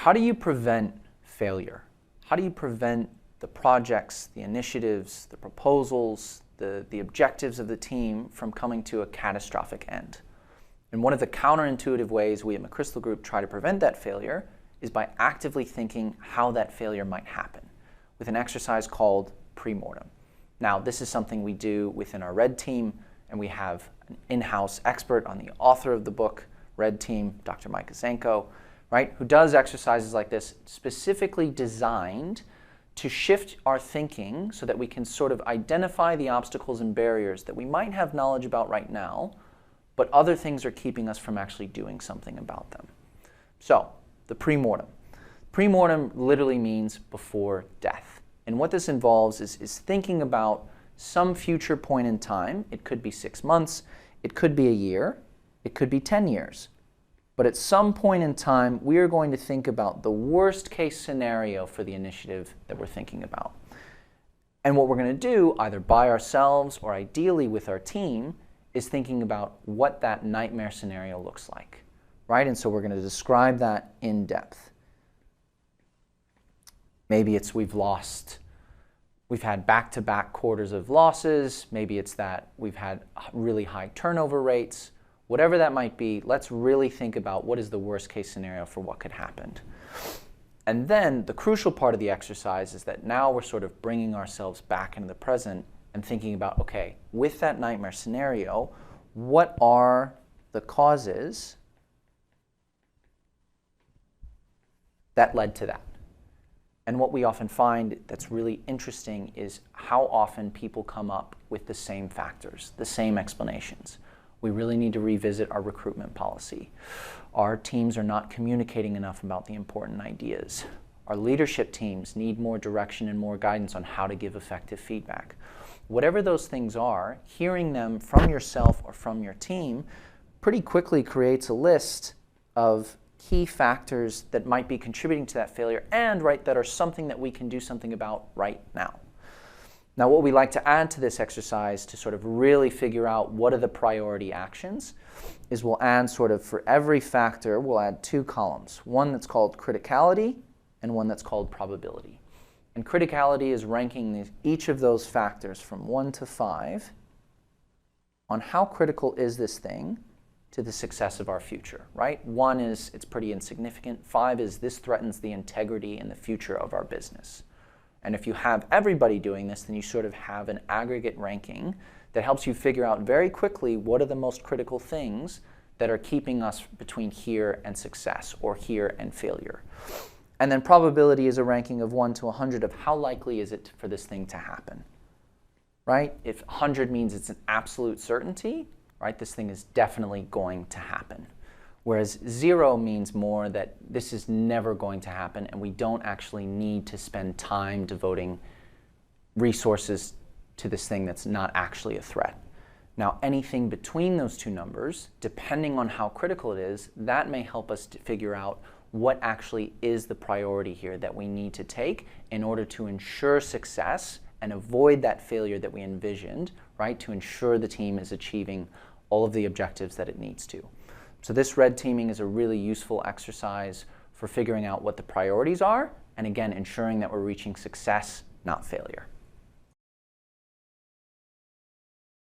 how do you prevent failure? How do you prevent the projects, the initiatives, the proposals, the objectives of the team from coming to a catastrophic end? And one of the counterintuitive ways we at McChrystal Group try to prevent that failure is by actively thinking how that failure might happen with an exercise called Pre-Mortem. Now, this is something we do within our Red Team, and we have an in-house expert on the author of the book, Red Team, Dr. Mike Azenko, right, who does exercises like this specifically designed to shift our thinking so that we can sort of identify the obstacles and barriers that we might have knowledge about right now, but other things are keeping us from actually doing something about them. So, the pre-mortem. Pre-mortem literally means before death. And what this involves is thinking about some future point in time. It could be 6 months, it could be a year, it could be 10 years. But at some point in time, we are going to think about the worst case scenario for the initiative that we're thinking about. And what we're going to do, either by ourselves or ideally with our team, is thinking about what that nightmare scenario looks like, right? And so we're going to describe that in depth. Maybe it's we've had back-to-back quarters of losses. Maybe it's that we've had really high turnover rates. Whatever that might be, let's really think about what is the worst case scenario for what could happen. And then the crucial part of the exercise is that now we're sort of bringing ourselves back into the present and thinking about, okay, with that nightmare scenario, what are the causes that led to that? And what we often find that's really interesting is how often people come up with the same factors, the same explanations. We really need to revisit our recruitment policy. Our teams are not communicating enough about the important ideas. Our leadership teams need more direction and more guidance on how to give effective feedback. Whatever those things are, hearing them from yourself or from your team pretty quickly creates a list of key factors that might be contributing to that failure and, right, that are something that we can do something about right now. Now, what we like to add to this exercise to sort of really figure out what are the priority actions is we'll add sort of for every factor, we'll add 2 columns. One that's called criticality and one that's called probability. And criticality is ranking each of those factors from 1 to 5 on how critical is this thing to the success of our future, right? 1 is it's pretty insignificant. 5 is this threatens the integrity and the future of our business. And if you have everybody doing this, then you sort of have an aggregate ranking that helps you figure out very quickly what are the most critical things that are keeping us between here and success or here and failure. And then probability is a ranking of 1 to 100 of how likely is it for this thing to happen, right? If 100 means it's an absolute certainty, right, this thing is definitely going to happen. Whereas 0 means more that this is never going to happen and we don't actually need to spend time devoting resources to this thing that's not actually a threat. Now, anything between those 2 numbers, depending on how critical it is, that may help us to figure out what actually is the priority here that we need to take in order to ensure success and avoid that failure that we envisioned, right, to ensure the team is achieving all of the objectives that it needs to. So this red teaming is a really useful exercise for figuring out what the priorities are and, again, ensuring that we're reaching success, not failure.